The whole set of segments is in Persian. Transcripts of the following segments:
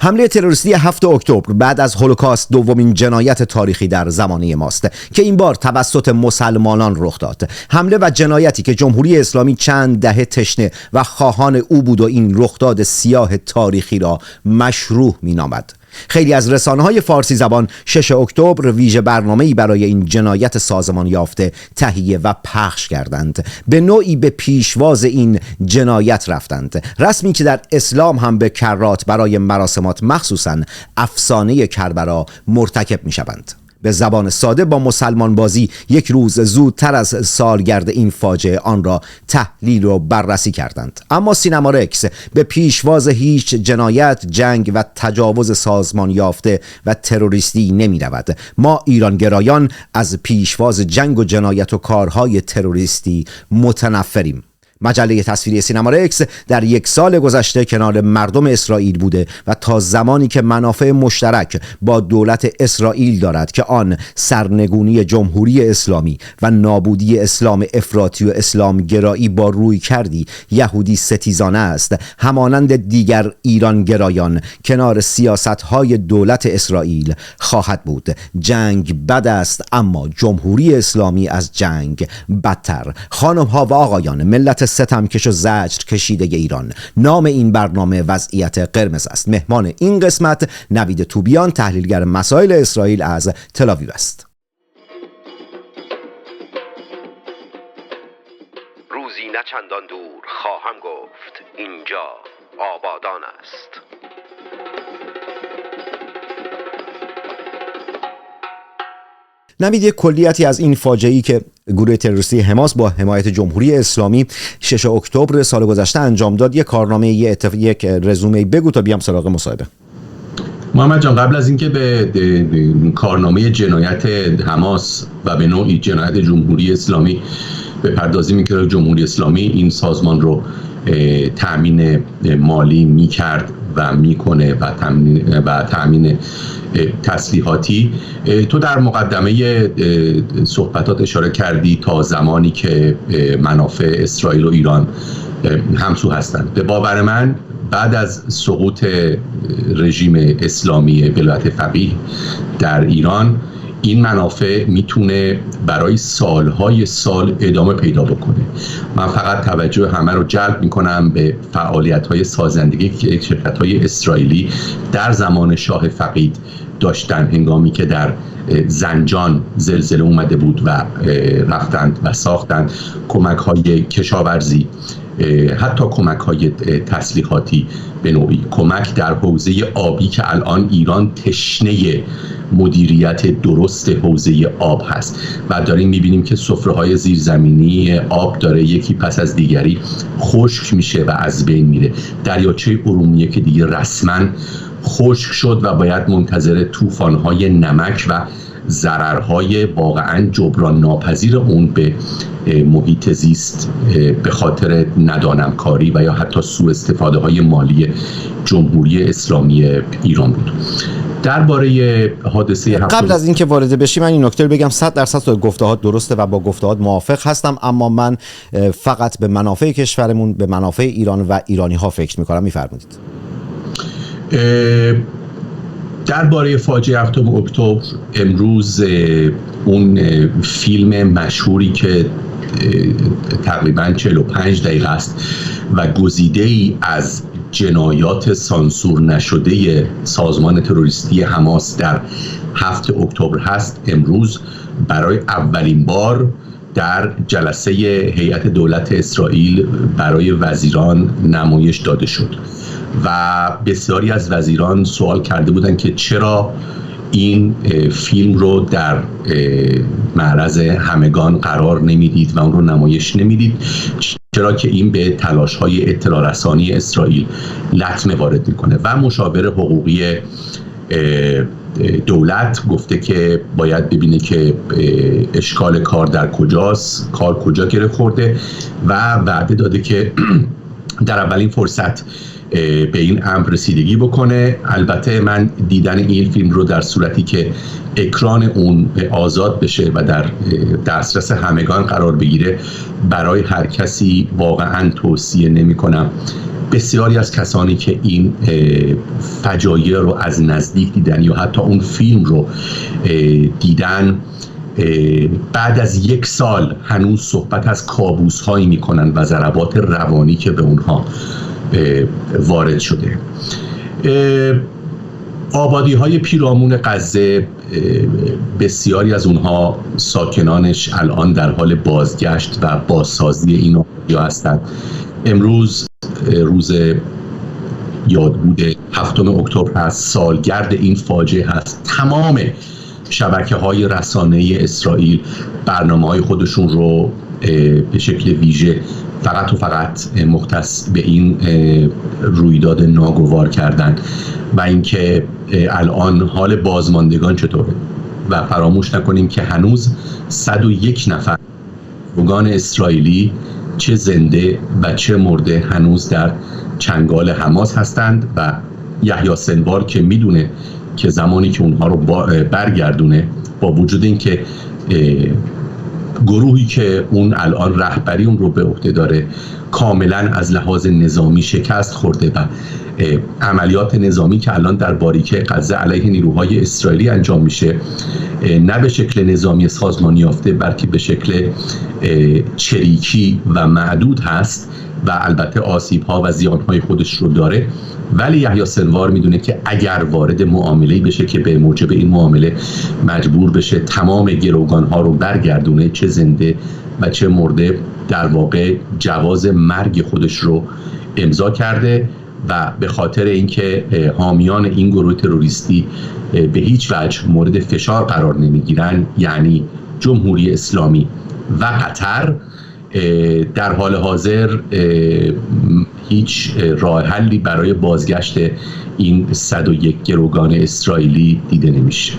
حمله تروریستی 7 اکتبر بعد از هولوکاست دومین جنایت تاریخی در زمانه ماست که این بار توسط مسلمانان رخ داد. حمله و جنایتی که جمهوری اسلامی چند دهه تشنه و خواهان او بود و این رخداد سیاه تاریخی را مشروع می‌نامد. خیلی از رسانه‌های فارسی زبان 6 اکتبر ویژه برنامه‌ای برای این جنایت سازمان یافته تهیه و پخش کردند. به نوعی به پیشواز این جنایت رفتند. رسمی که در اسلام هم به کرات برای مراسمات مخصوصاً افسانه کربلا مرتکب می‌شوند. به زبان ساده با مسلمان بازی یک روز زودتر از سالگرد این فاجعه آن را تحلیل و بررسی کردند. اما سینما رکس به پیشواز هیچ جنایت، جنگ و تجاوز سازمان یافته و تروریستی نمی رود. ما ایرانگرایان از پیشواز جنگ و جنایت و کارهای تروریستی متنفریم. مجله تصویری سینما رکس در 1 سال گذشته کنار مردم اسرائیل بوده و تا زمانی که منافع مشترک با دولت اسرائیل دارد که آن سرنگونی جمهوری اسلامی و نابودی اسلام افراطی و اسلام گرایی با روی کردی یهودی ستیزانه است، همانند دیگر ایران گرایان کنار سیاست‌های دولت اسرائیل خواهد بود. جنگ بد است، اما جمهوری اسلامی از جنگ بدتر. خانم‌ها و آقایان، ملت ستمکش و زجر کشیده ایران، نام این برنامه وضعیت قرمز است. مهمان این قسمت نوید توبیان، تحلیلگر مسائل اسرائیل از تل‌آویو است. روزی نه چندان دور خواهم گفت اینجا آبادان است. نوید، یک کلیتی از این فاجعه‌ای که گروه تروریستی حماس با حمایت جمهوری اسلامی 6 اکتبر سال گذشته انجام داد، یک کارنامه، یک رزومه بگو تا بیام سراغ مصاحبه. محمد جان، قبل از اینکه به کارنامه جنایت حماس و به نوعی جنایت جمهوری اسلامی بپردازیم، که جمهوری اسلامی این سازمان رو تأمین مالی می‌کرد و میکنه و تأمین تسلیحاتی، تو در مقدمه صحبتات اشاره کردی تا زمانی که منافع اسرائیل و ایران همسو هستند. به باور من بعد از سقوط رژیم اسلامی ولایت فقیه در ایران، این منافع میتونه برای سالهای سال ادامه پیدا بکنه. من فقط توجه همه رو جلب میکنم به فعالیت‌های سازندگی که شرکت‌های اسرائیلی در زمان شاه فقید داشتن، هنگامی که در زنجان زلزله اومده بود و رفتند و ساختند کمک‌های کشاورزی، حتی کمک‌های تسلیحاتی، به نوعی کمک در حوزه آبی که الان ایران تشنه مدیریت درست حوزه آب هست و داریم می‌بینیم که سفره‌های زیرزمینی آب داره یکی پس از دیگری خشک میشه و از بین میره. دریاچه ارومیه که دیگه رسما خشک شد و باید منتظر طوفان‌های نمک و ضررهای واقعا جبران ناپذیر اون به محیط زیست به خاطر ندانمکاری و یا حتی سوء استفاده های مالی جمهوری اسلامی ایران بود. درباره حادثه قبل از اینکه وارد بشی، من این نکته رو بگم، 100% گفته‌هات درسته و با گفته‌هات موافق هستم، اما من فقط به منافع کشورمون، به منافع ایران و ایرانی‌ها فکر می‌کنم. می‌فرمایید. درباره فاجعه 7 اکتبر، امروز اون فیلم مشهوری که تقریباً 45 دقیقه است و گزیده‌ای از جنایات سانسور نشده سازمان تروریستی حماس در 7 اکتبر هست، امروز برای اولین بار در جلسه هیئت دولت اسرائیل برای وزیران نمایش داده شد و بسیاری از وزیران سوال کرده بودند که چرا این فیلم رو در معرض همگان قرار نمیدید و اون رو نمایش نمیدید، چرا که این به تلاش‌های اطلاع رسانی اسرائیل لطمه وارد میکنه. و مشاور حقوقی دولت گفته که باید ببینه که اشکال کار در کجاست، کار کجا گره خورده و وعده داده که در اولین فرصت به این امر رسیدگی بکنه. البته من دیدن این فیلم رو در صورتی که اکران اون آزاد بشه و در دسترس همگان قرار بگیره برای هر کسی واقعا توصیه نمی کنم. بسیاری از کسانی که این فجایع رو از نزدیک دیدن یا حتی اون فیلم رو دیدن، بعد از 1 سال هنوز صحبت از کابوس هایی میکنن و ضربات روانی که به اونها وارد شده. آبادی های پیرامون غزه، بسیاری از اونها ساکنانش الان در حال بازگشت و بازسازی این آبادی ها هستند. امروز روز یادبود 7 اکتبر هست، سالگرد این فاجعه هست. تمام شبکه‌های رسانه‌ای اسرائیل برنامه‌های خودشون رو به شکل ویژه فقط و فقط مختص به این رویداد ناگوار کردن و اینکه الان حال بازماندگان چطوره. و فراموش نکنیم که هنوز 101 نفر افغان اسرائیلی چه زنده و چه مرده هنوز در چنگال حماس هستند و یحیی سنوار که میدونه که زمانی که اونها رو برگردونه، با وجود اینکه گروهی که اون الان رهبری اون رو به عهده داره کاملا از لحاظ نظامی شکست خورده و عملیات نظامی که الان در باریکه غزه علیه نیروهای اسرائیلی انجام میشه نه به شکل نظامی سازمانی یافته بلکه به شکل چریکی و معدود هست و البته آسیب‌ها و زیان‌های خودش رو داره، ولی یحیی سنوار میدونه که اگر وارد معامله‌ای بشه که به موجب این معامله مجبور بشه تمام گروگان‌ها رو برگردونه، چه زنده و چه مرده، در واقع جواز مرگ خودش رو امضا کرده و به خاطر اینکه حامیان این گروه تروریستی به هیچ وجه مورد فشار قرار نمیگیرن، یعنی جمهوری اسلامی و قطر، در حال حاضر هیچ راه حلی برای بازگشت این 101 گروگان اسرائیلی دیده نمیشه.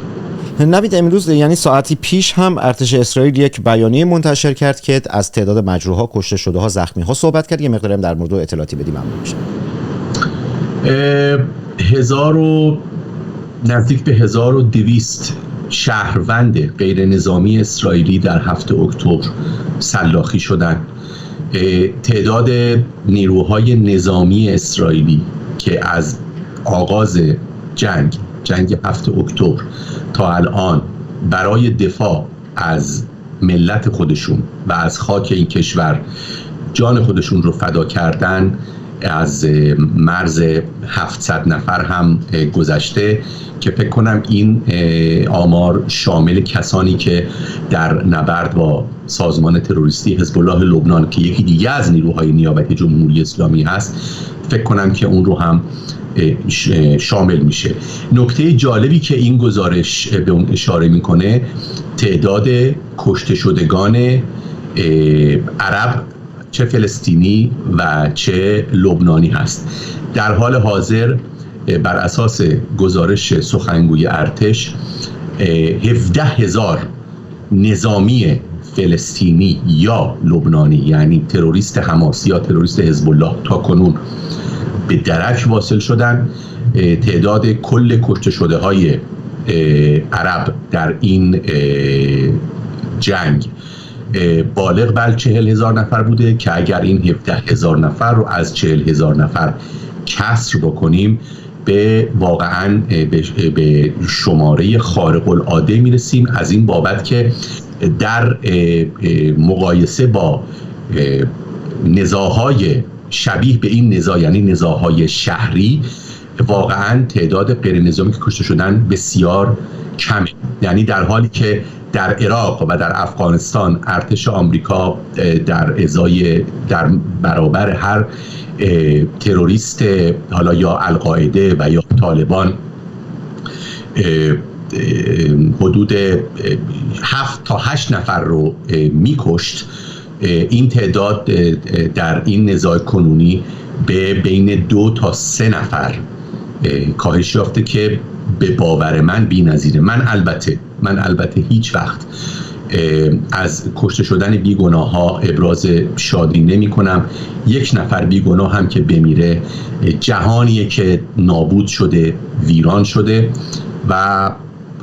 نوید، امروز یعنی ساعتی پیش هم ارتش اسرائیل یک بیانیه منتشر کرد که از تعداد مجروح‌ها، کشته شده‌ها، زخمی‌ها صحبت کرد. یه مقداری در مورد اطلاعاتی بدیم ممنون میشم. نزدیک به 1200 شهروند غیر نظامی اسرائیلی در 7 اکتبر سلاخی شدند. تعداد نیروهای نظامی اسرائیلی که از آغاز جنگ 7 اکتبر تا الان برای دفاع از ملت خودشون و از خاک این کشور جان خودشون رو فدا کردن، از مرز 700 نفر هم گذشته که فکر کنم این آمار شامل کسانی که در نبرد با سازمان تروریستی حزب الله لبنان که یکی دیگه از نیروهای نیابتی جمهوری اسلامی هست، فکر کنم که اون رو هم شامل میشه. نکته جالبی که این گزارش به اون اشاره میکنه تعداد کشته شدگان عرب، چه فلسطینی و چه لبنانی هست. در حال حاضر بر اساس گزارش سخنگوی ارتش 17,000 نظامی فلسطینی یا لبنانی، یعنی تروریست حماس یا تروریست حزب الله، تا کنون به درک واصل شدن. تعداد کل کشته شده های عرب در این جنگ بالغ بر 40,000 نفر بوده که اگر این 17,000 نفر رو از 40,000 نفر کسر بکنیم به واقعاً به شماره خارق العاده میرسیم، از این بابت که در مقایسه با نزاعهای شبیه به این نزاع، یعنی نزاعهای شهری، واقعاً تعداد غیر نظامی که کشته شدن بسیار کمه. یعنی در حالی که در عراق و در افغانستان ارتش آمریکا در برابر هر تروریست، حالا یا القاعده و یا طالبان، حدود 7 تا 8 نفر رو میکشت، این تعداد در این نزاع کنونی به بین 2 تا 3 نفر کاهش یافته که به باور من بی‌نظیره. من البته هیچ وقت از کشته شدن بیگناه ها ابراز شادی نمی کنم. 1 نفر بیگناه هم که بمیره جهانیه که نابود شده، ویران شده و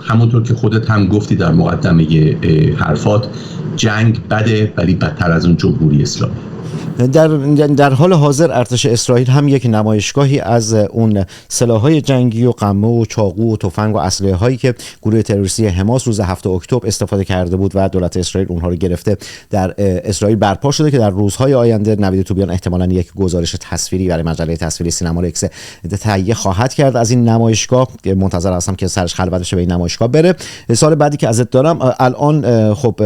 همونطور که خودت هم گفتی در مقدمه حرفات، جنگ بده ولی بدتر از اون جمهوری اسلامی. در حال حاضر ارتش اسرائیل هم یک نمایشگاهی از اون سلاح‌های جنگی و قمه و چاقو و تفنگ و اسلحه‌هایی که گروه تروریستی حماس روز 7 اکتبر استفاده کرده بود و دولت اسرائیل اونها رو گرفته در اسرائیل برپا شده که در روزهای آینده نوید توبیان احتمالاً یک گزارش تصویری برای مجله تصویری سینما رکس تهیه خواهد کرد از این نمایشگاه. منتظر هستم که سرش خلوت بشه به این نمایشگاه بره. سال بعدی که ازت دارم الان خب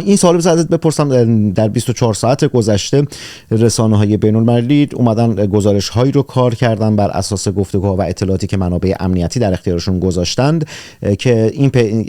این سوالو ازت بپرسم، در 24 ساعت گذشته رسانه‌های بین‌المللی اومدن گزارش‌هایی رو کار کردن بر اساس گفتگوها و اطلاعاتی که منابع امنیتی در اختیارشون گذاشتند که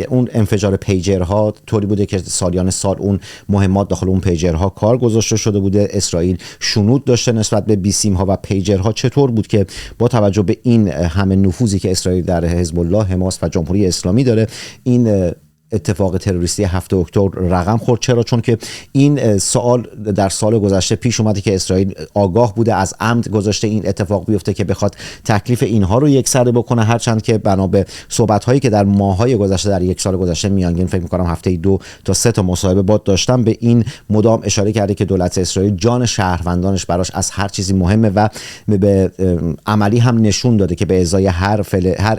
اون انفجار پیجرها طوری بوده که سالیان سال اون مهمات داخل اون پیجرها کار گذاشته شده بوده. اسرائیل شنود داشته نسبت به بیسیم‌ها و پیجرها. چطور بود که با توجه به این همه نفوذی که اسرائیل در حزب الله، حماس و جمهوری اسلامی داره این اتفاق تروریستی 7 اکتبر رقم خورد؟ چرا؟ چون که این سوال در سال گذشته پیش اومده که اسرائیل آگاه بوده، از عمد گذاشته این اتفاق بیفته که بخواد تکلیف اینها رو یکسره بکنه، هرچند که بنا به صحبت‌هایی که در ماه‌های گذشته در یک سال گذشته میانگین فکر می‌کنم هفته 2 تا 3 تا مصاحبه با داشتم به این مدام اشاره کرده که دولت اسرائیل جان شهروندانش براش از هر چیزی مهمه و به عملی هم نشون داده که به ازای هر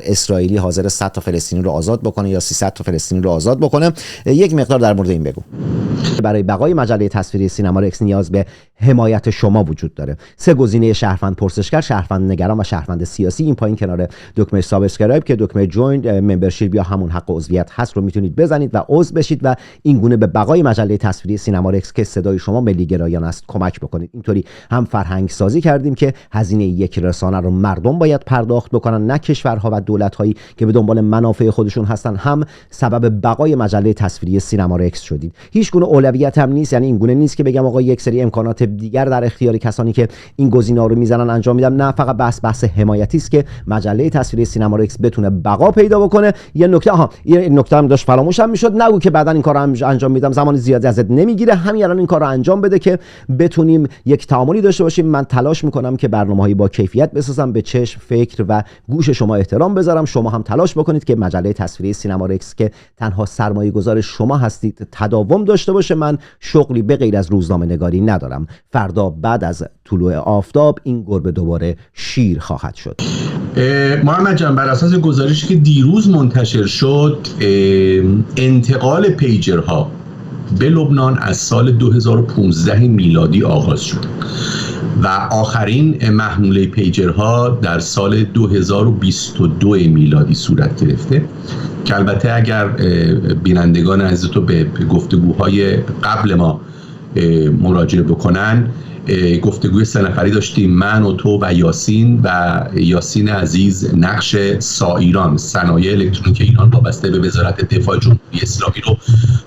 اسرائیلی حاضر 100 تا فلسطینی رو آزاد بکنه یا 300 تا فلسطینی رو آزاد بکنه. یک مقدار در مورد این بگو. برای بقای مجله تصویری سینما رکس نیاز به حمایت شما وجود داره. 3 گزینه: شهروند پرسشگر، شهروند نگران و شهروند سیاسی. این پایین کنار دکمه سابسکرایب که دکمه جوین ممبرشیپ یا همون حق عضویت هست رو میتونید بزنید و عضو بشید و این گونه به بقای مجله تصویری سینما رکس که صدای شما ملی گرایان است کمک بکنید. اینطوری هم فرهنگ سازی کردیم که هزینه یک رسانه رو مردم باید پرداخت بکنن، نه کشورها و دولت‌هایی که به دنبال منافع خودشون هستن. هم سبب بقای مجله تصویری سینما رکس شدید. هیچ گونه اولویت هم نیست، یعنی این گونه نیست که بگم آقا یک سری امکانات دیگر در اختیار کسانی که این گزینه‌ها رو میزنن انجام میدم. نه، فقط بحث حمایتی است که مجله تصویری سینما رکس بتونه بقا پیدا بکنه. یه نکته هم داشت فراموشم میشد، نگو که بعدن این کارو انجام میدم، زمان زیادی ازت نمیگیره، همین الان این کارو انجام بده که بتونیم یک تعاملی داشته باشیم. من تلاش میکنم که برنامه‌هایی با کیفیت بسازم، به چشم، فکر و گوش شما احترام بذارم. شما هم تلاش بکنید که مجله تصویری سینما رکس که تنها سرمایه‌گذار شما هستید تداوم داشته باشه. من شغلی به غیر از روزنامه نگاری ندارم. فردا بعد از طلوع آفتاب این گربه دوباره شیر خواهد شد. محمد جان، بر اساس گزارشی که دیروز منتشر شد، انتقال پیجرها به لبنان از سال 2015 میلادی آغاز شد و آخرین محموله پیجرها در سال 2022 میلادی صورت گرفته که البته اگر بینندگان عزیز تو به گفتگوهای قبل ما مراجعه بکنن، گفتگوی 3 نفری داشتیم، من و تو و یاسین عزیز نقش سایران، صنایع الکترونیک ایران وابسته به وزارت دفاع جمهوری اسلامی رو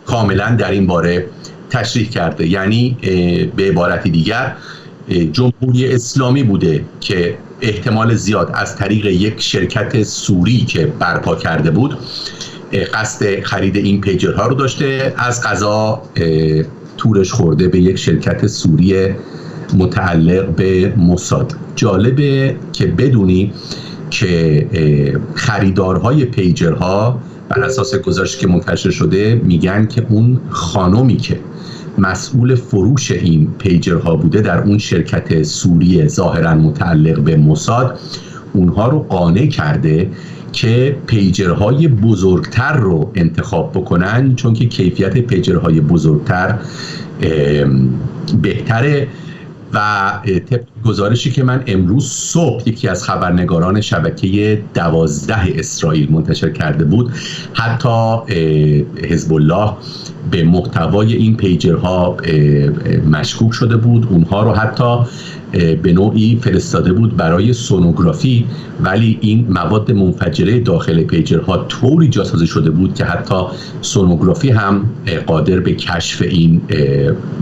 کاملا در این باره تشریح کرده. یعنی به عبارتی دیگر جمهوری اسلامی بوده که احتمال زیاد از طریق یک شرکت سوری که برپا کرده بود قصد خرید این پیجرها رو داشته، از قضا تورش خورده به یک شرکت سوری متعلق به موساد. جالبه که بدونی که خریدارهای پیجرها بر اساس گزارشی که منتشر شده میگن که اون خانومی که مسئول فروش این پیجرها بوده در اون شرکت سوری ظاهراً متعلق به موساد اونها رو قانع کرده که پیجرهای بزرگتر رو انتخاب بکنن، چون که کیفیت پیجرهای بزرگتر بهتره. و طبق گزارشی که من امروز صبح یکی از خبرنگاران شبکه 12 اسرائیل منتشر کرده بود، حتی حزب الله به محتوای این پیجرها مشکوک شده بود، اونها رو حتی به نوعی فرستاده بود برای سونوگرافی، ولی این مواد منفجره داخل پیجرها طوری جاسازی شده بود که حتی سونوگرافی هم قادر به کشف این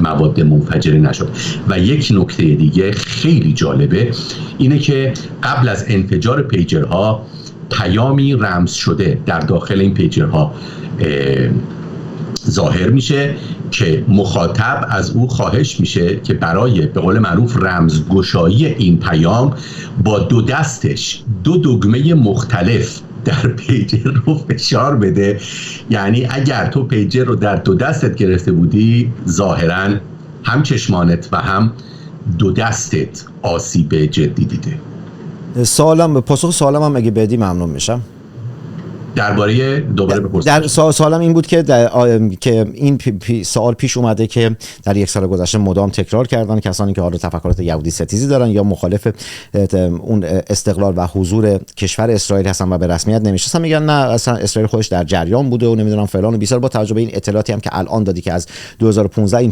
مواد منفجره نشد. و یک نکته دیگه خیلی جالبه اینه که قبل از انفجار پیجرها پیامی رمز شده در داخل این پیجرها ظاهر میشه که مخاطب از او خواهش میشه که برای به قول معروف رمزگشایی این پیام با 2 دستش 2 دکمه مختلف در پیجر رو فشار بده. یعنی اگر تو پیجر رو در 2 دستت گرفته بودی، ظاهراً هم چشمانت و هم دو دستت آسیب جدی دیده. پاسخ سوالم هم اگه بدی ممنون میشم. درباره دوباره بپرسید. در سوالم این بود که که این سوال پیش اومده که در یک سال گذشته مدام تکرار کردن کسانی که حالا تفکرات یهودی ستیزی دارن یا مخالف اون استقلال و حضور کشور اسرائیل هستن و به رسمیت نمیشناسن، میگن نه اصلا اسرائیل خودش در جریان بوده و نمیدونم فلان و بیسار، با توجه به این اطلاعاتی هم که الان دادی که از 2015 این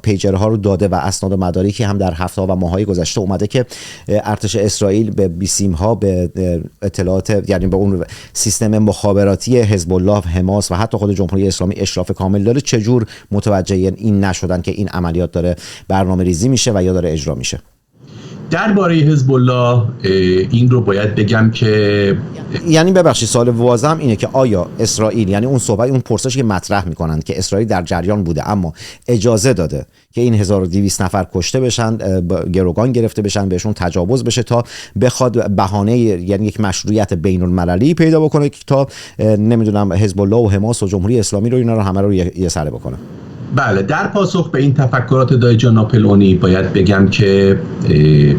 پیجرها رو داده و اسناد و مدارکی هم در هفته‌ها و ماه‌های گذشته اومده که ارتش اسرائیل به بیسیم‌ها، به اطلاعات، یعنی به اون سیستم مخابراتی حزب الله، حماس و حتی خود جمهوری اسلامی اشراف کامل داره، چجور متوجه این نشدن که این عملیات داره برنامه‌ریزی میشه و یا داره اجرا میشه؟ درباره حزب الله این رو باید بگم که یعنی ببخشید سوال واضحم اینه که آیا اسرائیل، یعنی اون صحبت، اون پرسشی که مطرح میکنن که اسرائیل در جریان بوده اما اجازه داده که این 1200 نفر کشته بشن، گروگان گرفته بشن، بهشون تجاوز بشه تا بخواد بهانه، یعنی یک مشروعیت بین المللی پیدا بکنه تا نمیدونم حزب الله و حماس و جمهوری اسلامی رو، اینا رو همه رو یه سره بکنه؟ بله، در پاسخ به این تفکرات دایجان ناپلئونی باید بگم که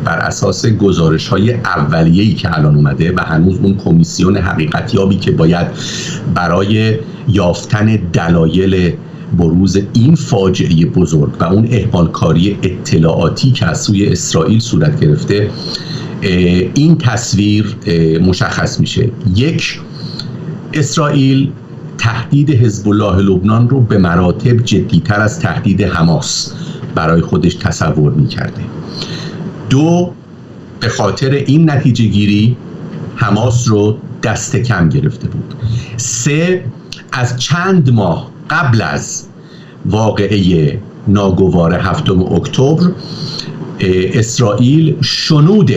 بر اساس گزارش‌های اولیه‌ای که الان اومده و هنوز اون کمیسیون حقیقتیابی که باید برای یافتن دلایل بروز این فاجعه بزرگ و اون اهمالکاری اطلاعاتی که از سوی اسرائیل صورت گرفته، این تصویر مشخص میشه. یک، اسرائیل تهدید حزب الله لبنان رو به مراتب جدی‌تر از تهدید حماس برای خودش تصور می‌کرده. دو، به خاطر این نتیجه گیری حماس رو دست کم گرفته بود. سه، از چند ماه قبل از واقعه ناگوار 7 اکتبر اسرائیل شنود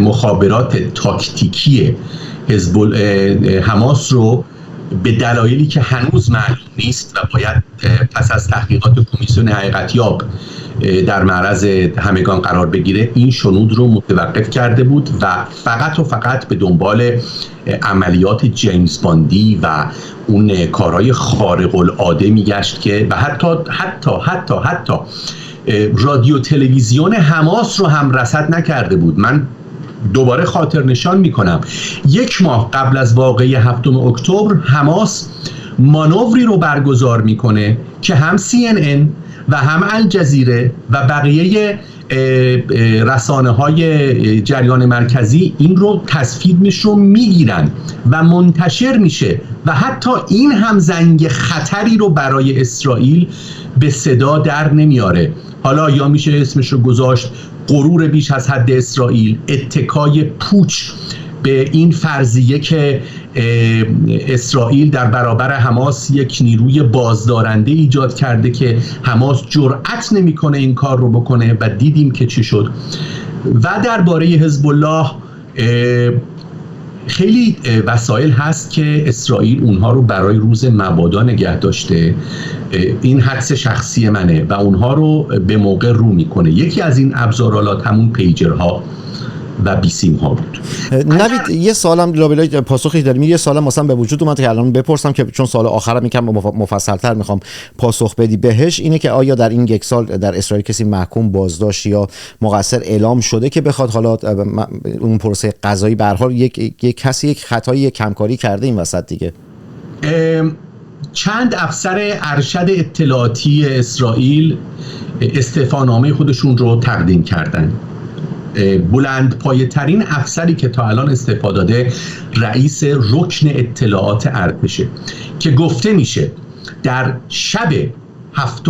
مخابرات تاکتیکی حماس رو به دلایلی که هنوز معلوم نیست و باید پس از تحقیقات کمیسیون حقیقتیاب در معرض همگان قرار بگیره، این شنود رو متوقف کرده بود و فقط به دنبال عملیات جیمز باندی و اون کارهای خارق العاده میگشت که و حتی رادیو تلویزیون حماس رو هم رصد نکرده بود. من دوباره خاطر نشان میکنم 1 ماه قبل از واقعه 7 اکتبر حماس مانوری رو برگزار میکنه که هم CNN و هم الجزیره و بقیه رسانه های جریان مرکزی این رو تصویرش رو میگیرن و منتشر میشه و حتی این هم زنگ خطری رو برای اسرائیل به صدا در نمیاره. حالا یا میشه اسمش رو گذاشت غرور بیش از حد اسرائیل، اتکای پوچ به این فرضیه که اسرائیل در برابر حماس یک نیروی بازدارنده ایجاد کرده که حماس جرأت نمیکنه این کار رو بکنه و دیدیم که چی شد. و درباره حزب الله خیلی وسایل هست که اسرائیل اونها رو برای روز مبادا نگه داشته. این حدس شخصی منه و اونها رو به موقع رو میکنه. یکی از این ابزارالات همون پیجرها و بیسیم ها بود. نوید، یه سوالم لابلای پاسخی داریم. یه سوالم مثلا به وجود اومد که الان بپرسم که چون سوال آخرم یکم مفصل‌تر میخوام پاسخ بدی بهش، اینه که آیا در این 1 سال در اسرائیل کسی محکوم، بازداشت یا مقصر اعلام شده که بخواد حالا اون پروسه قضایی به هر حال یک کسی یک خطایی، یک کمکاری کرده این وسط دیگه؟ چند افسر ارشد اطلاعاتی اسرائیل استعفانامه خودشون رو تقدیم کردن. بلند پایه ترین افسری که تا الان استعفا داده رئیس رکن اطلاعات ارتشه که گفته میشه در شب 7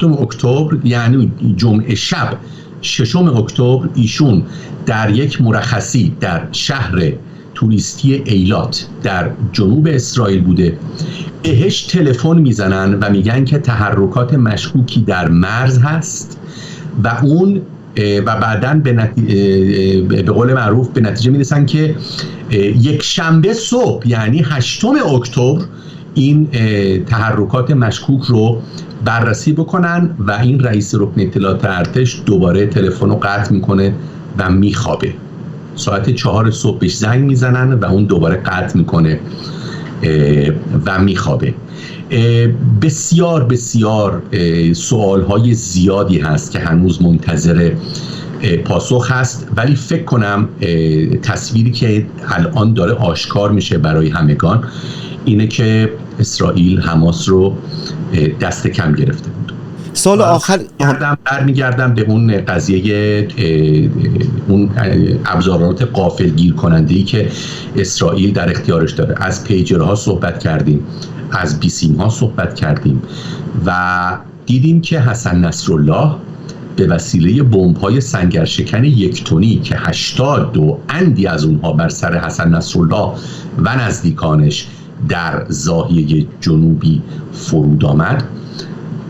اکتبر، یعنی جمعه شب 6 اکتبر، ایشون در یک مرخصی در شهر توریستی ایلات در جنوب اسرائیل بوده. بهش تلفن میزنن و میگن که تحرکات مشکوکی در مرز هست و اون و بعداً به قول معروف به نتیجه میرسن که 1 شنبه صبح، یعنی 8 اکتبر، این تحرکات مشکوک رو بررسی بکنن و این رئیس رکن اطلاعات ارتش دوباره تلفن رو قطع میکنه و میخوابه. ساعت 4 صبح بهش زنگ میزنن و اون دوباره قطع میکنه و میخوابه. بسیار بسیار سوالهای زیادی هست که هنوز منتظر پاسخ هست، ولی فکر کنم تصویری که الان داره آشکار میشه برای همگان اینه که اسرائیل حماس رو دست کم گرفته بود. سال آخر برمیگردم به اون قضیه اون ابزارات غافلگیر کننده‌ای که اسرائیل در اختیارش داره. از پیجرها صحبت کردیم، از بیسیم ها صحبت کردیم و دیدیم که حسن نصرالله به وسیله بمب‌های سنگرشکن 1 تنی که 82 اندی از اونها بر سر حسن نصرالله و نزدیکانش در ضاحیه جنوبی فرود آمد،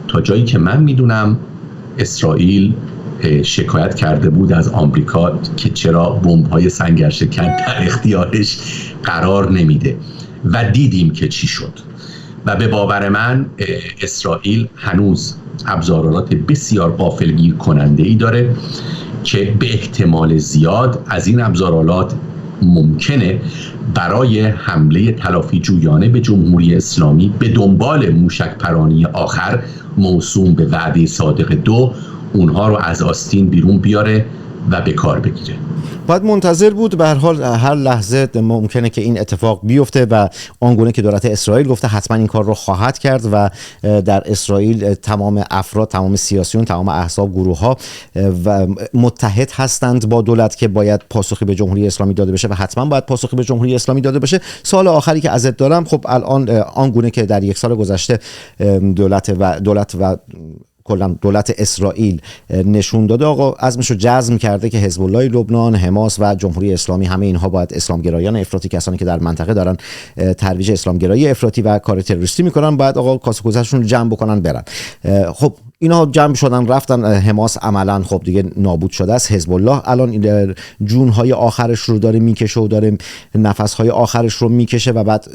تا جایی که من میدونم اسرائیل شکایت کرده بود از آمریکا که چرا بمب‌های سنگرشکن در اختیارش قرار نمیده و دیدیم که چی شد. و به باور من اسرائیل هنوز ابزارات بسیار غافلگیر کننده‌ای داره که به احتمال زیاد از این ابزارات ممکنه برای حمله تلافی جویانه به جمهوری اسلامی به دنبال موشک پرانی آخر موسوم به وعده صادق 2 اونها رو از آستین بیرون بیاره و به کار بگیره. باید منتظر بود. به هر حال هر لحظه ممکنه که این اتفاق بیفته و آنگونه که دولت اسرائیل گفته حتما این کار رو خواهد کرد و در اسرائیل تمام افراد، تمام سیاسیون، تمام احزاب، گروه‌ها و متحد هستند با دولت که باید پاسخی به جمهوری اسلامی داده بشه و حتما باید پاسخی به جمهوری اسلامی داده بشه. سال آخری که ازت دارم، خب الان آنگونه که در 1 سال گذشته دولت و کلا دولت اسرائیل نشون داده آقا عزمش رو جزم کرده که حزب الله لبنان، حماس و جمهوری اسلامی همه اینها باید اسلامگرایان افراطی، کسانی که در منطقه دارن ترویج اسلامگرایی افراطی و کار تروریستی میکنن، باید آقا کاسه کوزه‌شون رو جمع بکنن برن. خب اینا جمع شدن رفتن. حماس عملا خب دیگه نابود شده است. حزب الله الان جونهای آخرش رو داره میکشه و داره نفسهای آخرش رو میکشه و بعد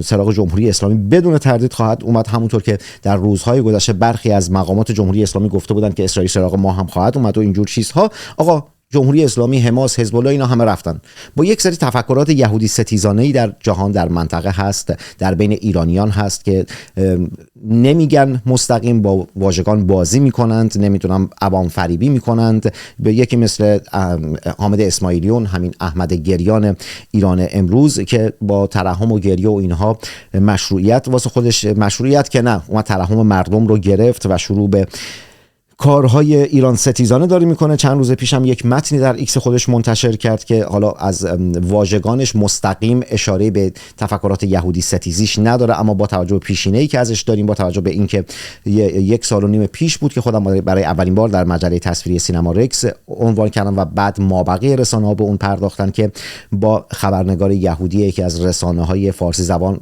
سراغ جمهوری اسلامی بدون تردید خواهد اومد. همونطور که در روزهای گذشته برخی از مقامات جمهوری اسلامی گفته بودن که اسرائیل سراغ ما هم خواهد اومد و اینجور چیزها. آقا جمهوری اسلامی، حماس، حزب الله اینا همه رفتن. با یک سری تفکرات یهودی ستیزانه‌ای در جهان، در منطقه هست، در بین ایرانیان هست که نمیگن مستقیم، با واژگان بازی میکنند، نمیدونم عوام فریبی میکنند. به یکی مثل حامد اسماعیلیون، همین احمد گریان ایران امروز که با ترحم و گریه و اینها مشروعیت واسه خودش، مشروعیت که نه، اومد ترحم مردم رو گرفت و شروع به کارهای ایران ستیزانه داره میکنه. چند روز پیش هم یک متنی در ایکس خودش منتشر کرد که حالا از واژگانش مستقیم اشاره به تفکرات یهودی ستیزیش نداره، اما با توجه به پیشینه‌ای که ازش داریم، با توجه به اینکه 1.5 سال پیش بود که خودم برای اولین بار در مجله تصویری سینما رکس عنوان کردم و بعد مابقی رسانه‌ها به اون پرداختن که با خبرنگار یهودی که از رسانه‌های فارسی زبان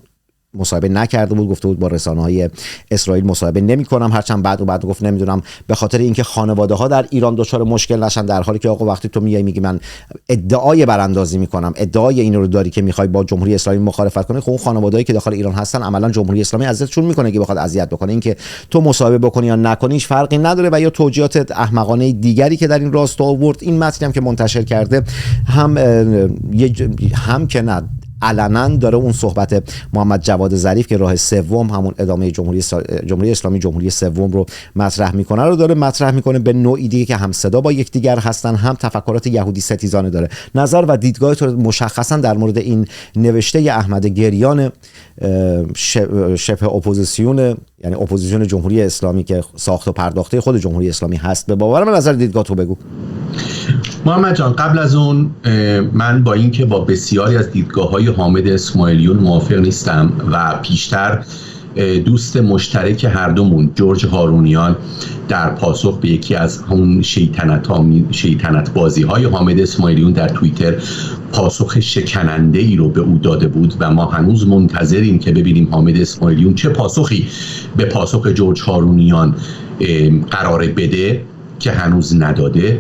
مصاحبه نکرده بود، گفته بود با رسانه‌های اسرائیل مصاحبه نمی‌کنم، هرچند بعد گفت نمیدونم به خاطر اینکه خانواده‌ها در ایران دچار مشکل نشن، در حالی که آقا وقتی تو میگی من ادعای براندازی می‌کنم، ادعای این رو داری که می‌خوای با جمهوری اسلامی مخالفت کنی، خب اون خانواده‌ای که داخل ایران هستن عملاً جمهوری اسلامی اذیتشون می‌کنه که بخواد اذیت بکنه. اینکه تو مصاحبه بکنی یا نکنی هیچ فرقی نداره. و یا توجیهات احمقانه دیگری که در این راستا آورد، این متنی هم که منتشر کرده هم که نه علنا داره اون صحبت محمد جواد ظریف که راه سوم، همون ادامه جمهوری اسلامی، جمهوری سوم رو مطرح میکنه رو داره مطرح میکنه به نوعی دیگه که هم صدا با یکدیگر هستن، هم تفکرات یهودی ستیزانه داره. نظر و دیدگاه تو مشخصا در مورد این نوشته احمد گریان شبه اپوزیسیون، یعنی اپوزیسیون جمهوری اسلامی که ساخت و پرداخته خود جمهوری اسلامی هست، به باور من نظر دیدگاه تو بگو. محمد جان، قبل از اون من با اینکه با بسیاری از دیدگاه‌های حامد اسماعیلیون موافق نیستم و پیشتر دوست مشترک هر دومون جورج هارونیان در پاسخ به یکی از اون شیطنت بازی های حامد اسماعیلیون در توییتر پاسخ شکننده ای رو به او داده بود و ما هنوز منتظریم که ببینیم حامد اسماعیلیون چه پاسخی به پاسخ جورج هارونیان قراره بده که هنوز نداده.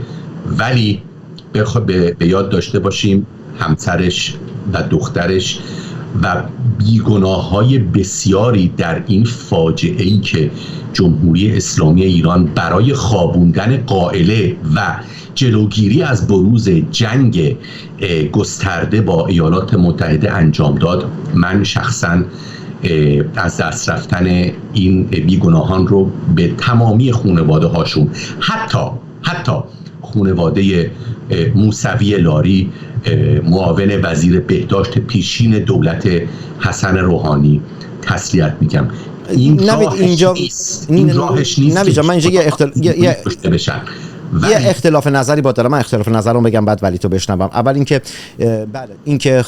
ولی به یاد داشته باشیم همسرش و دخترش و بیگناه‌های بسیاری در این فاجعه‌ای که جمهوری اسلامی ایران برای خوابوندن قائله و جلوگیری از بروز جنگ گسترده با ایالات متحده انجام داد، من شخصاً از دست رفتن این بیگناهان رو به تمامی خانواده هاشون، حتی خانواده موسوی لاری، معاون وزیر بهداشت پیشین دولت حسن روحانی، تسلیت میگم. این راهش نیست من اینجا یه اختلاف نظری با دارم. من اختلاف نظرم بگم بعد ولی تو بشنوم. اول اینکه بله، اینکه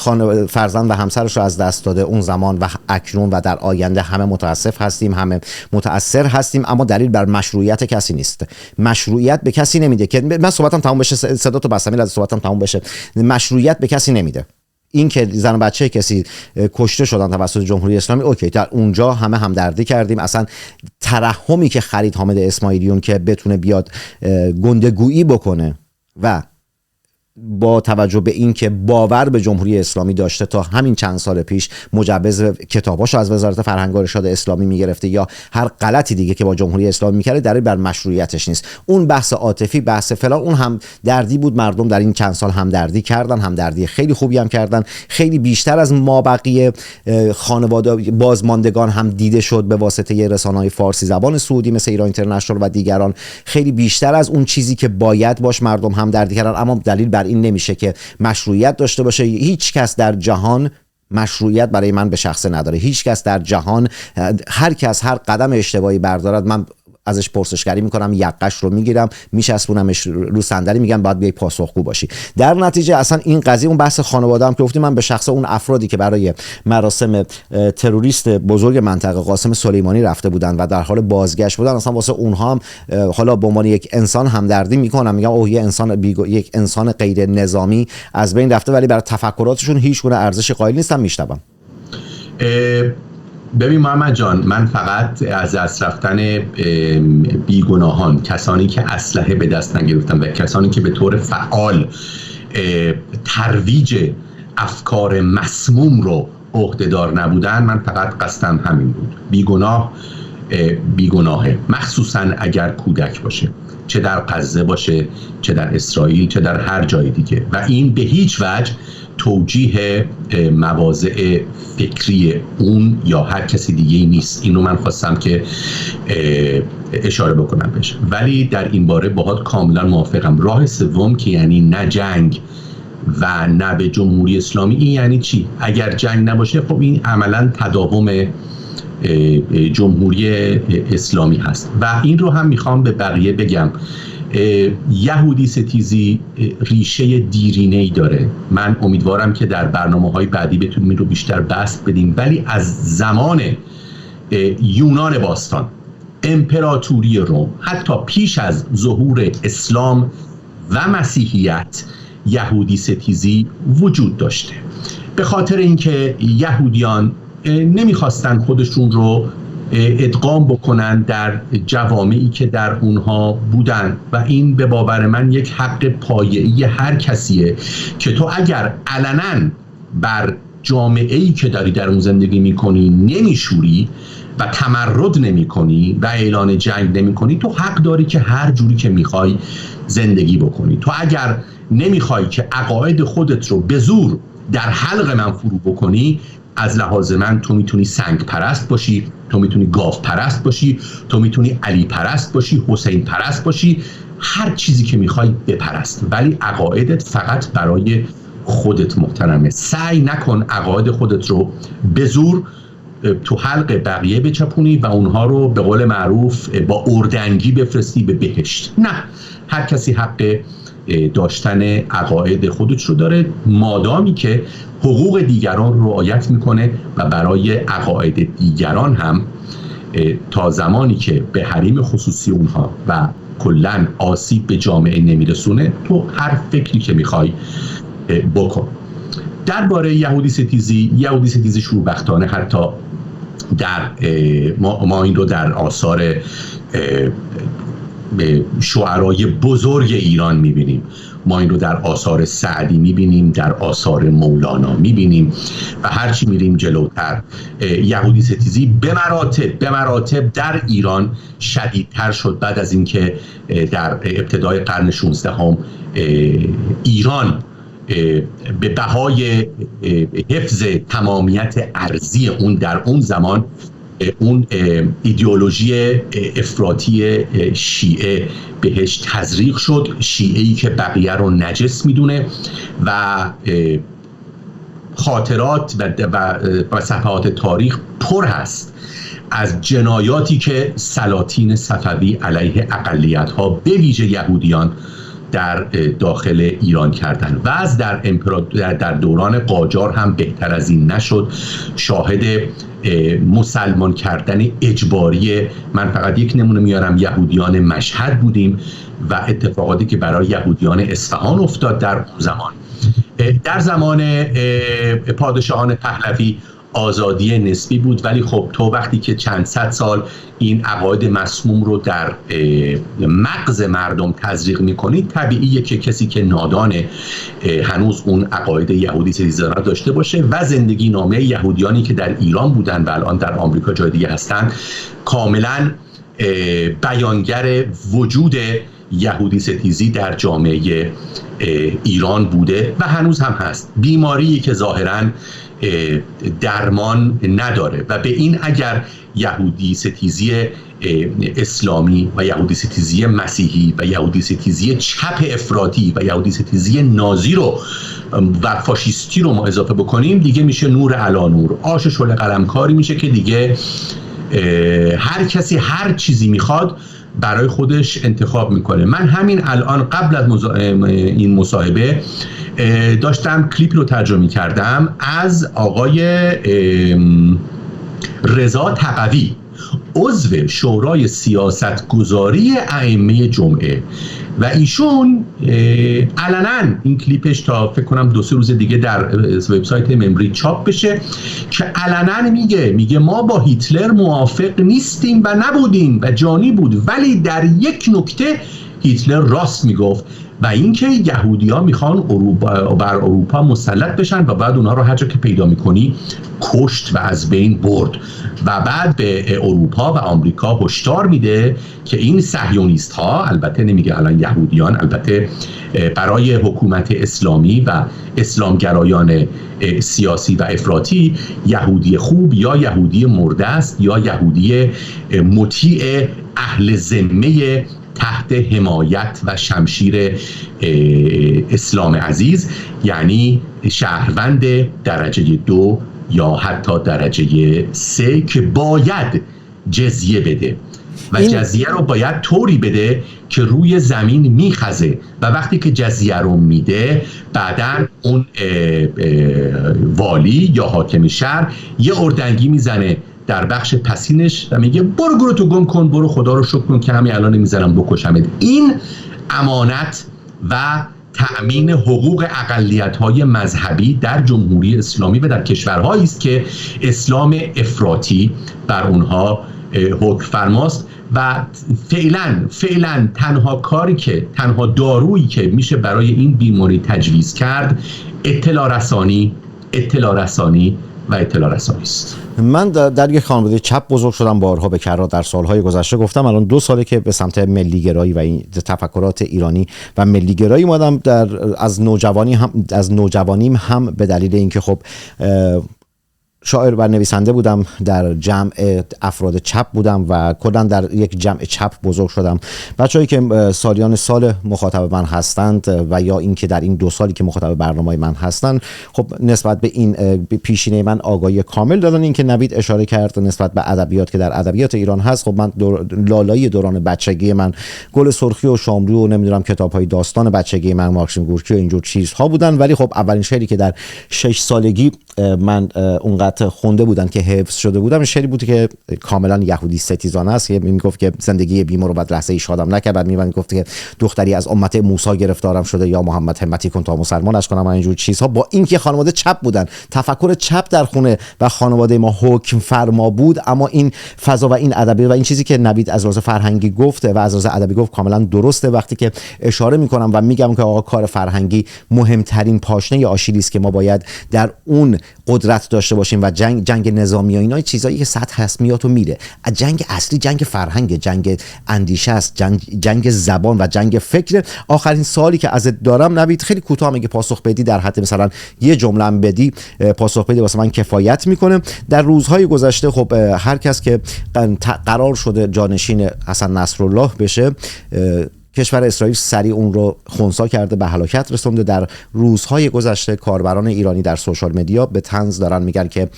فرزند و همسرش رو از دست داده اون زمان و اکنون و در آینده همه متاسف هستیم، همه متاثر هستیم، اما دلیل بر مشروعیت کسی نیست. مشروعیت به کسی نمیده که من صحبتم تموم بشه، صدا تو بستم از صحبتم تموم بشه. مشروعیت به کسی نمیده. این که زن و بچه کسی کشته شدن توسط جمهوری اسلامی، اوکی، در اونجا همه همدردی کردیم. اصلا ترحمی که خرید حامد اسماعیلیون که بتونه بیاد گندگویی بکنه و با توجه به این که باور به جمهوری اسلامی داشته تا همین چند سال پیش مجوز کتاباشو از وزارت فرهنگ و ارشاد اسلامی میگرفته یا هر غلطی دیگه که با جمهوری اسلامی میکرده، دلیل بر مشروعیتش نیست. اون بحث عاطفی، بحث فلان، اون هم دردی بود. مردم در این چند سال همدردی کردن، همدردی خیلی خوبی هم کردن، خیلی بیشتر از مابقی خانواده بازماندگان هم دیده شد به واسطه رسانه‌های فارسی زبان سعودی مثل ایران اینترنشنال و دیگران، خیلی بیشتر از اون چیزی که باید باش مردم همدردی کردن. اما دلیل بر این نمیشه که مشروعیت داشته باشه. هیچ کس در جهان مشروعیت برای من به شخصه نداره. هیچ کس در جهان، هر کس هر قدم اشتباهی بردارد، من ازش پرسشگری میکنم، یقش رو میگیرم، میچسبونمش رو صندلی، میگم باید بیای پاسخگو باشی. در نتیجه اصلا این قضیه، اون بحث خانواده هم که گفتیم، من به شخص اون افرادی که برای مراسم تروریست بزرگ منطقه قاسم سلیمانی رفته بودن و در حال بازگشت بودن، اصلا واسه اونها هم حالا به عنوان یک انسان همدردی میکنم، میگم اوه یک انسان غیر نظامی از بین رفته، ولی برای تفکراتشون هیچ گونه ارزش قائل نیستم. میشنوم. ببین محمد جان، من فقط از دست رفتن بیگناهان، کسانی که اسلحه به دست نگرفتن و کسانی که به طور فعال ترویج افکار مسموم رو عهده‌دار نبودن، من فقط قصدم همین بود. بیگناهه، مخصوصا اگر کودک باشه، چه در غزه باشه، چه در اسرائیل، چه در هر جای دیگه، و این به هیچ وجه توجیه مواضع فکری اون یا هر کسی دیگه نیست. اینو من خواستم که اشاره بکنم بهش. ولی در این باره باهات کاملا موافقم. راه سوم که یعنی نه جنگ و نه به جمهوری اسلامی، این یعنی چی؟ اگر جنگ نباشه، خب این عملا تداوم جمهوری اسلامی هست. و این رو هم میخوام به بقیه بگم، یهودی ستیزی ریشه دیرینه‌ای داره. من امیدوارم که در برنامه‌های بعدی بتونیم این رو بیشتر بسط بدیم، ولی از زمان یونان باستان، امپراتوری روم، حتی پیش از ظهور اسلام و مسیحیت، یهودی ستیزی وجود داشته. به خاطر اینکه یهودیان نمیخواستن خودشون رو ادغام بکنن در جوامعی که در اونها بودن، و این به باور من یک حق پایه‌ای هر کسیه که تو اگر علنا بر جامعه‌ای که داری در اون زندگی میکنی نمیشوری و تمرد نمیکنی و اعلان جنگ نمیکنی، تو حق داری که هر جوری که میخوای زندگی بکنی. تو اگر نمیخوای که عقاید خودت رو به زور در حلق من فرو بکنی، از لحاظ من تو میتونی سنگ پرست باشی، تو میتونی گاو پرست باشی، تو میتونی علی پرست باشی، حسین پرست باشی، هر چیزی که میخوای بپرست، ولی عقایدت فقط برای خودت محترمه. سعی نکن عقاید خودت رو به زور تو حلق بقیه بچپونی و اونها رو به قول معروف با اردنگی بفرستی به بهشت. نه، هر کسی حق داشتن عقاید خودش رو داره، مادامی که حقوق دیگران رو رعایت میکنه و برای عقاید دیگران هم تا زمانی که به حریم خصوصی اونها و کلن آسیب به جامعه نمیرسونه، تو هر فکری که میخوای بکن. درباره یهودی ستیزی شوربختانه حتی در ما این رو در آثار شعرای بزرگ ایران میبینیم، ما این رو در آثار سعدی میبینیم، در آثار مولانا میبینیم و هرچی میریم جلوتر یهودی ستیزی به مراتب در ایران شدیدتر شد بعد از اینکه در ابتدای قرن 16 ایران به بهای حفظ تمامیت ارضی اون در اون زمان اون ایدئولوژی افراطی شیعه بهش تزریق شد، شیعه‌ای که بقیه رو نجس میدونه و خاطرات و صفحات تاریخ پر هست از جنایاتی که سلاطین صفوی علیه اقلیت‌ها به ویژه یهودیان در داخل ایران کردن و از در دوران قاجار هم بهتر از این نشد. شاهد مسلمان کردن اجباری، من فقط یک نمونه میارم، یهودیان مشهد بودیم و اتفاقاتی که برای یهودیان اصفهان افتاد در اون زمان. در زمان پادشاهان پهلوی آزادی نسبی بود، ولی خب تو وقتی که چند صد سال این عقاید مسموم رو در مغز مردم تزریق میکنید، طبیعیه که کسی که نادانه هنوز اون عقاید یهودی ستیزانه داشته باشه و زندگی نامه یهودیانی که در ایران بودن و الان در آمریکا جای دیگه هستن کاملا بیانگر وجود یهودی ستیزی در جامعه ایران بوده و هنوز هم هست. بیماری که ظاهراً درمان نداره و به این اگر یهودی ستیزی اسلامی و یهودی ستیزی مسیحی و یهودی ستیزی چپ افراطی و یهودی ستیزی نازی رو و فاشیستی رو ما اضافه بکنیم، دیگه میشه نور علی نور، آش شعله قلمکاری میشه که دیگه هر کسی هر چیزی میخواد برای خودش انتخاب میکنه. من همین الان قبل از این مصاحبه داشتم کلیپ رو ترجمه کردم از آقای رضا تقوی، عضو شورای سیاست گذاری ائمه جمعه و ایشون علنا این کلیپش تا فکر کنم 2-3 روز دیگه در وبسایت ممری چاپ بشه که علنا میگه ما با هیتلر موافق نیستیم و نبودیم و جانی بود، ولی در یک نکته هیتلر راست میگفت و اینکه یهودی‌ها میخوان بر اروپا مسلط بشن و بعد اونها رو هر جا که پیدا میکنی کشت و از بین برد و بعد به اروپا و آمریکا هشدار میده که این صهیونیست ها، البته نمیگه الان یهودیان، البته برای حکومت اسلامی و اسلامگرایان سیاسی و افراطی یهودی خوب یا یهودی مرده است یا یهودی مطیع اهل ذمه تحت حمایت و شمشیر اسلام عزیز، یعنی شهروند درجه 2 یا حتی درجه 3 که باید جزیه بده و جزیه رو باید طوری بده که روی زمین میخزه و وقتی که جزیه رو میده بعداً اون والی یا حاکم شهر یه اردنگی میزنه در بخش پسینش و میگه برو گروتو گم کن، برو خدا رو شکر کن که همین الان میذارم بکشمت. این امانت و تأمین حقوق اقلیت‌های مذهبی در جمهوری اسلامی و در کشورهایی است که اسلام افراطی بر اونها حکم فرماست و فعلا تنها کاری که تنها دارویی که میشه برای این بیماری تجویز کرد اطلاع رسانی و اطلاع رسانی است. من در یک خانواده چپ بزرگ شدم، بارها به کرات در سالهای گذشته گفتم، الان 2 ساله که به سمت ملیگرایی و این تفکرات ایرانی و ملیگرایی اومدم. از نوجوانیم هم به دلیل اینکه خب شاعر و نویسنده بودم، در جمع افراد چپ بودم و کلا در یک جمع چپ بزرگ شدم. بچه‌هایی که سالیان سال مخاطب من هستند و یا اینکه در این 2 سالی که مخاطب برنامه من هستند، خب نسبت به این پیشینه من آگاهی کامل دادن. این که نوید اشاره کرد نسبت به ادبیات که در ادبیات ایران هست، خب من لالای دوران بچگی من گل سرخی و شاملو و نمیدونم کتاب‌های داستان بچگی من، ماکسیم گورکی و اینجور چیزها بودن، ولی خب اولین شعری که در 6 سالگی من اونقدر خونده بودن که حفظ شده بودم شعری بود که کاملا یهودی ستیزانه است که میگفت که زندگی بیمار رو بعد لحظه ای شادم نکرد. بعد میگفت که دختری از امت موسی گرفتارم شده یا محمد همتی کن تا مسلمانش کنم، اینجور چیزها. با اینکه خانواده چپ بودن، تفکر چپ در خونه و خانواده ما حکم فرما بود، اما این فضا و این ادبی و این چیزی که نوید از لحاظ فرهنگی گفته و از لحاظ ادبی گفت کاملا درسته. وقتی که اشاره میکنم و میگم که آقا کار فرهنگی مهمترین پاشنه آشیلی است که ما باید در اون قدرت داشته باشیم و جنگ نظامی و اینا چیزایی که سطح حسمیات رو میره. جنگ اصلی جنگ فرهنگ، جنگ اندیشه است، جنگ زبان و جنگ فکر. آخرین سوالی که ازت دارم نوید، خیلی کوتاه اگه پاسخ بدی، در حد مثلا یه جمله هم بدی پاسخ بدی واسه من کفایت میکنه. در روزهای گذشته خب هر کس که قرار شده جانشین حسن نصرالله بشه، کشور اسرائیل سریع اون رو خنثی کرده، به هلاکت رسونده. در روزهای گذشته کاربران ایرانی در سوشال مدیا به طنز دارن میگن که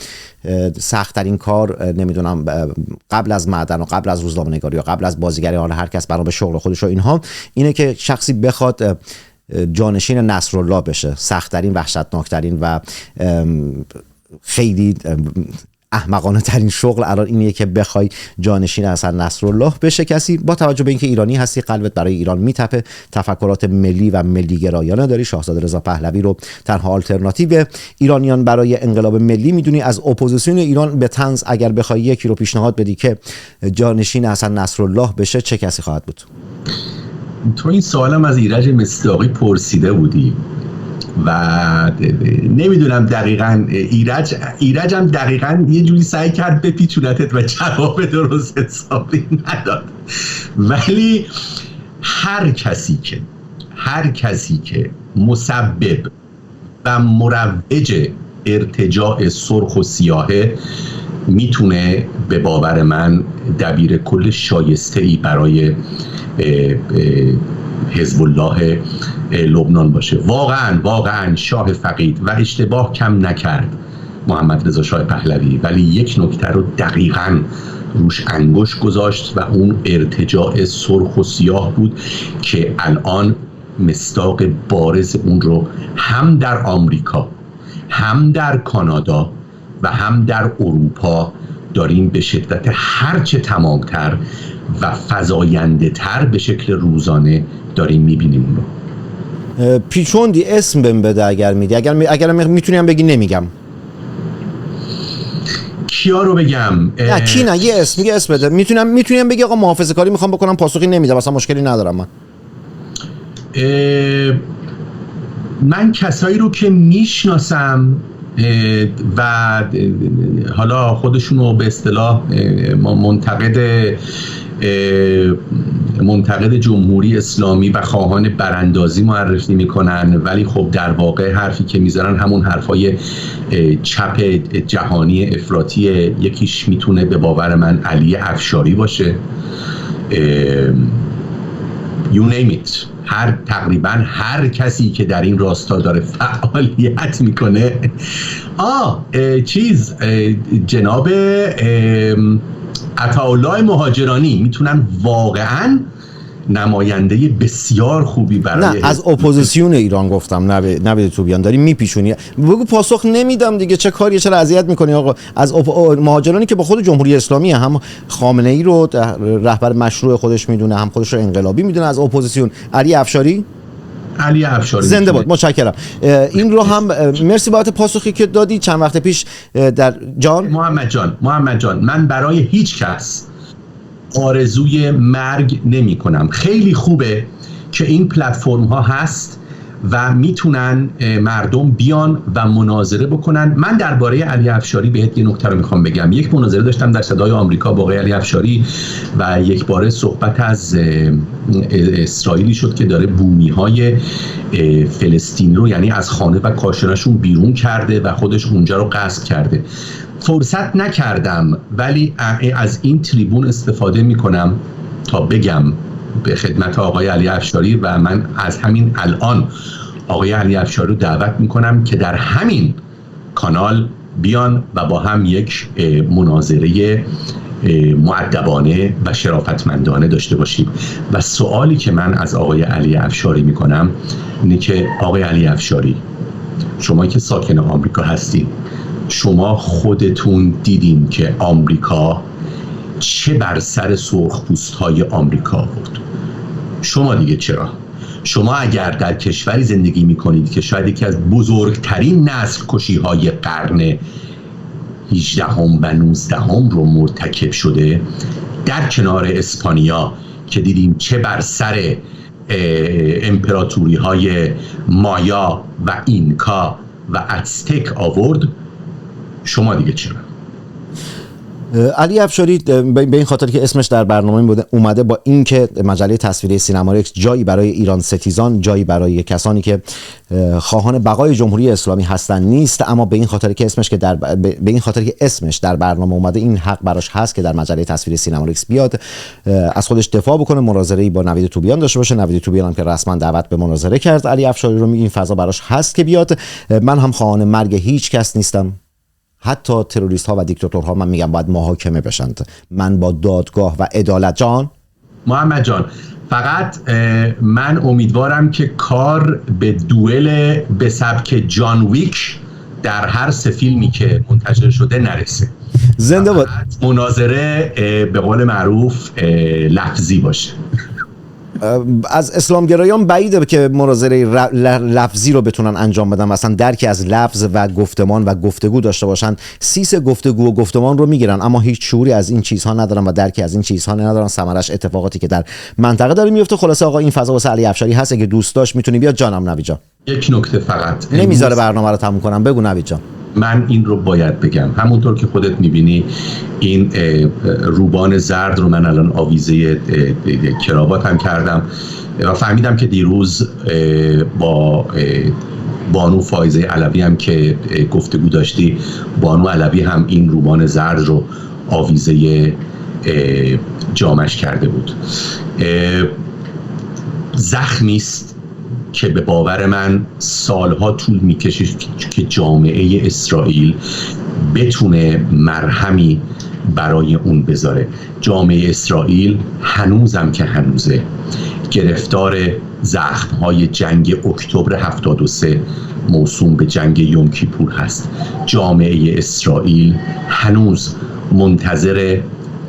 سخت‌ترین کار، نمیدونم، قبل از معدن و قبل از روزنامه‌نگاری یا قبل از بازیگری، حالا هر کس برای شغل خودش و اینها، اینه که شخصی بخواد جانشین نصرالله بشه. سخت‌ترین، وحشتناکترین و خیلی احمقانه ترین شغل الان اینیه که بخوای جانشین حسن نصرالله بشه کسی. با توجه به اینکه ایرانی هستی، قلبت برای ایران میتپه، تفکرات ملی و ملی گرایانه داری، شاهزاده رضا پهلوی رو تنها آلترناتیو ایرانیان برای انقلاب ملی میدونی، از اپوزیسیون ایران به طنز اگر بخوای یکی رو پیشنهاد بدی که جانشین حسن نصرالله بشه، چه کسی خواهد بود؟ تو این سوالم از ایرج مصداقی پرسیده بودی و نمیدونم دقیقاً ایرج هم دقیقاً یه جوری سعی کرد بپیچونتت و جواب درست حسابی نداد. ولی هر کسی که مسبب و مروج ارتجاع سرخ و سیاهه میتونه به باور من دبیر کل شایسته‌ای برای حزب الله لبنان باشه. واقعا شاه فقید و اشتباه کم نکرد محمد رضا شاه پهلوی، ولی یک نکته رو دقیقاً روش انگشت گذاشت و اون ارتجاع سرخ و سیاه بود که الان مصداق بارز اون رو هم در آمریکا، هم در کانادا و هم در اروپا داریم به شدت هرچه تمامتر و فزاینده تر به شکل روزانه داریم میبینیم اون رو. پیچوندی اسم بهم بده اگر میدی، اگر میتونیم بگی نمیگم. کیا رو بگم؟ نه کی نه، یه اسم بده. میتونیم بگی آقا محافظه کاری میخوام بکنم، پاسخی نمیدم، اصلا مشکلی ندارم. من کسایی رو که میشناسم و حالا خودشونو به اصطلاح منتقد جمهوری اسلامی و خواهان براندازی معرفی میکنن، ولی خب در واقع حرفی که میذارن همون حرفای چپ جهانی افراطی. یکیش میتونه به باور من علی افشاری باشه، you name it. تقریبا هر کسی که در این راستا داره فعالیت میکنه. جناب عطاالله مهاجرانی میتونن واقعا نماینده بسیار خوبی برای نه از اپوزیسیون ایران گفتم، نه تو بیان داری میپیشونی. بگو پاسخ نمیدم دیگه، چه کاریه، چرا اذیت میکنی آقا؟ از مهاجرانی که با خود جمهوری اسلامی هم خامنه ای رو رهبر مشروع خودش میدونه، هم خودش رو انقلابی میدونه. از اپوزیسیون علی افشاری زنده باد. متشکرم. این رو هم مرسی بابت پاسخی که دادی چند وقت پیش در محمد جان من برای هیچ کس آرزوی مرگ نمی کنم. خیلی خوبه که این پلتفرم ها هست و میتونن مردم بیان و مناظره بکنن. من درباره علی افشاری بهت یه نکته رو میخوام بگم. یک مناظره داشتم در صدای آمریکا با آقای علی افشاری و یک باره صحبت از اسرائیلی شد که داره بومی های فلسطین رو، یعنی از خانه و کاشانشون بیرون کرده و خودش اونجا رو غصب کرده. فرصت نکردم، ولی از این تریبون استفاده میکنم تا بگم به خدمت آقای علی افشاری و من از همین الان آقای علی افشاری رو دعوت میکنم که در همین کانال بیان و با هم یک مناظره مؤدبانه و شرافتمندانه داشته باشیم. و سوالی که من از آقای علی افشاری میکنم اینه که آقای علی افشاری، شما که ساکن آمریکا هستید، شما خودتون دیدین که آمریکا چه بر سر سرخپوست‌های آمریکا بود. شما دیگه چرا؟ شما اگر در کشوری زندگی میکنید که شاید یکی از بزرگترین نسل کشی‌های قرن 18 و 19 رو مرتکب شده، در کنار اسپانیا که دیدیم چه بر سر امپراتوری های مایا و اینکا و ازتک آورد، شما دیگه چرا؟ علی افشاری به این خاطر که اسمش در برنامه اومده، با اینکه مجله تصویری سینمارکس جایی برای ایران ستیزان، جایی برای کسانی که خواهان بقای جمهوری اسلامی هستن نیست، اما به این خاطر که اسمش در برنامه اومده، این حق براش هست که در مجله تصویری سینمارکس بیاد، از خودش دفاع بکنه، مناظره‌ای با نوید توبیان داشته باشه. نوید توبیان هم که رسما دعوت به مناظره کرد علی افشاری رو، این فضا براش هست که بیاد. من هم خواهان مرگ هیچ کس نیستم، حتی تروریست ها و دیکتاتورها من میگم باید محاکمه بشند. من با دادگاه و عدالت. جان محمد جان، فقط من امیدوارم که کار به دوئل به سبک جان ویک در هر سه فیلمی که منتشر شده نرسه. زنده باد. مناظره به قول معروف لفظی باشه. از اسلامگرایان بعیده که مناظره لفظی رو بتونن انجام بدن، مثلا درکی از لفظ و گفتمان و گفتگو داشته باشن. سیس گفتگو و گفتمان رو میگیرن اما هیچ شعوری از این چیزها ندارن و درکی از این چیزها ندارن. ثمرش اتفاقاتی که در منطقه داره میفته. خلاصه آقا این فضا واسه علی افشاری هست، اگه دوست داشت میتونی بیاد. جانم نوید جان. یک نکته فقط، نمیذاره برنامه رو تموم کنم. بگو نوید جان. من این رو باید بگم، همونطور که خودت میبینی این روبان زرد رو من الان آویزه کراواتم کردم و فهمیدم که دیروز با بانو فایزه علوی هم که گفتگو داشتی، بانو علوی هم این روبان زرد رو آویزه جامش کرده بود. زخمیست که به باور من سالها طول میکشه که جامعه اسرائیل بتونه مرهمی برای اون بذاره. جامعه اسرائیل هنوزم که هنوزه گرفتار زخمهای جنگ اکتبر 73 موسوم به جنگ یوم کیپور هست. جامعه اسرائیل هنوز منتظر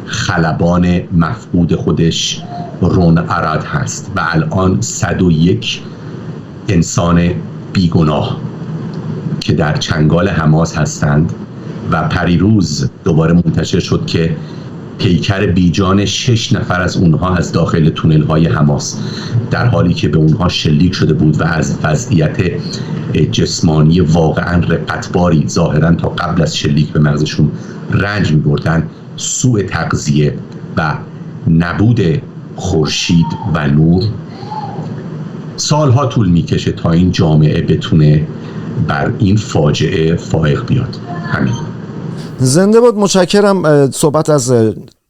خلبان مفقود خودش رون ارد هست و الان 101 انسان بیگناه که در چنگال حماس هستند و پریروز دوباره منتشر شد که پیکر بیجان 6 نفر از اونها از داخل تونل های حماس، در حالی که به اونها شلیک شده بود و از وضعیت جسمانی واقعا رقتباری ظاهرا تا قبل از شلیک به مغزشون رنج می بردن، سوء تغذیه و نبود خورشید و نور. سالها طول میکشه تا این جامعه بتونه بر این فاجعه فائق بیاد. همین. زنده باد. متشکرم. صحبت از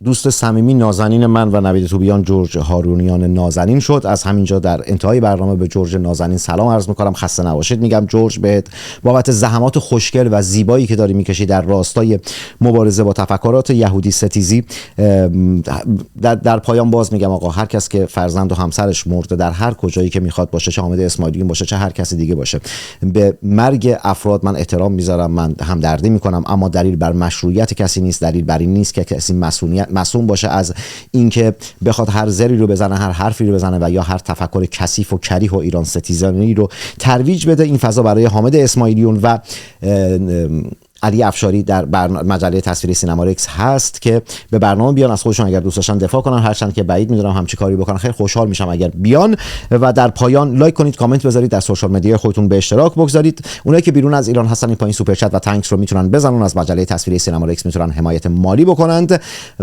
دوست صمیمی نازنین من و نوید توبیان جورج هارونیان نازنین شد. از همینجا در انتهای برنامه به جورج نازنین سلام عرض میکنم. خسته نباشید میگم جورج بهت بابت زحمات خوشگل و زیبایی که داری میکشی در راستای مبارزه با تفکرات یهودی ستیزی. در پایان باز میگم آقا هر کس که فرزند و همسرش مرده در هر کجایی که میخواد باشه، چه حامد اسماعیلیون باشه چه هر کسی دیگه باشه، به مرگ افراد من احترام میذارم، من همدردی میکنم، اما دلیل بر مشروعیت کسی نیست، دلیل بر این نیست که کسی معصوم باشه از اینکه بخواد هر زری رو بزنه، هر حرفی رو بزنه و یا هر تفکر کثیف و کریه و ایران ستیزانی رو ترویج بده. این فضا برای حامد اسماعیلیون و علی افشاری در مجله تصویری سینمارکس هست که به برنامه بیان، از خودشون اگر دوست داشتن دفاع کنن، هرچند که بعید میدونم همچی کاری بکنن. خیلی خوشحال میشم اگر بیان. و در پایان لایک کنید، کامنت بذارید، در سوشال مدیا خودتون به اشتراک بگذارید. اونایی که بیرون از ایران هستن این پایین سوپر چت و تانکس رو میتونن بزنن، از مجله تصویری سینمارکس میتونن حمایت مالی بکنند.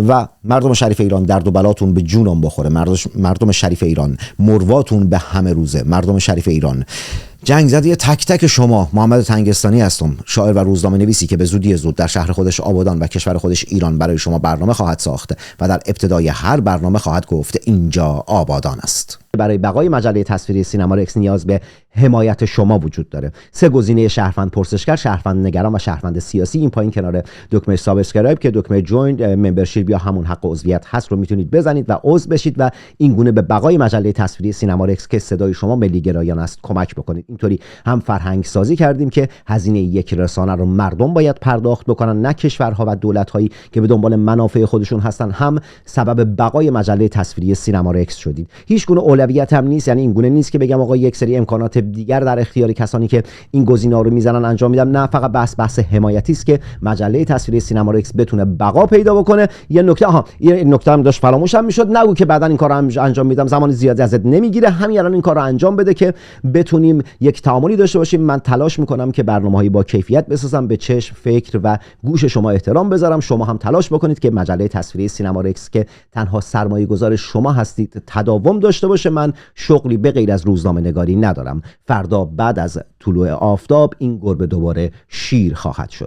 و مردم شریف ایران درد و بلاتون به جونم بخوره. مردم شریف ایران مرواتون به همه روزه. مردم شریف ایران جنگ زده تک تک شما. محمد تنگستانی هستم، شاعر و روزنامه نویسی که به زودی زود در شهر خودش آبادان و کشور خودش ایران برای شما برنامه خواهد ساخت و در ابتدای هر برنامه خواهد گفت اینجا آبادان است. برای بقای مجله تصویری سینمارکس نیاز به حمایت شما وجود داره. 3 گزینه: شهروند پرسشگر، شهروند نگران و شهروند سیاسی. این پایین کنار دکمه سابسکرایب که دکمه جوین ممبرشیپ یا همون حق عضویت هست رو میتونید بزنید و عضو بشید و این گونه به بقای مجله تصویری سینمارکس که صدای شما ملی گرایان است کمک بکنید. اینطوری هم فرهنگ سازی کردیم که هزینه یک رسانه رو مردم باید پرداخت بکنن، نه کشورها و دولت‌هایی که به دنبال منافع خودشون هستن. هم سبب بقای مجله تصویری سینمارکس شدید. هیچ گونه اولویت هم نیست، یعنی این گونه نیست که بگم آقا یک سری امکانات دیگر در اختیار کسانی که این گزینه‌ها رو میزنن انجام میدم. نه، فقط بحث حمایتی است که مجله تصویری سینما رکس بتونه بقا پیدا بکنه. یه نکته هم داشت فراموشم میشد، نگو که بعدن این کارو انجام میدم، زمان زیادی ازت نمیگیره، همین الان این کارو انجام بده که بتونیم یک تعاملی داشته باشیم. من تلاش میکنم که برنامه‌هایی با کیفیت بسازم، به چشم، فکر و گوش شما احترام بذارم. شما هم تلاش بکنید که مجله تصویری سینما رکس که تنها سرمایه‌گذار شما هستید تداوم داشته باشه. من شغلی به غیر از روزنامه نگاری ندارم. فردا بعد از طلوع آفتاب این گربه دوباره شیر خواهد شد.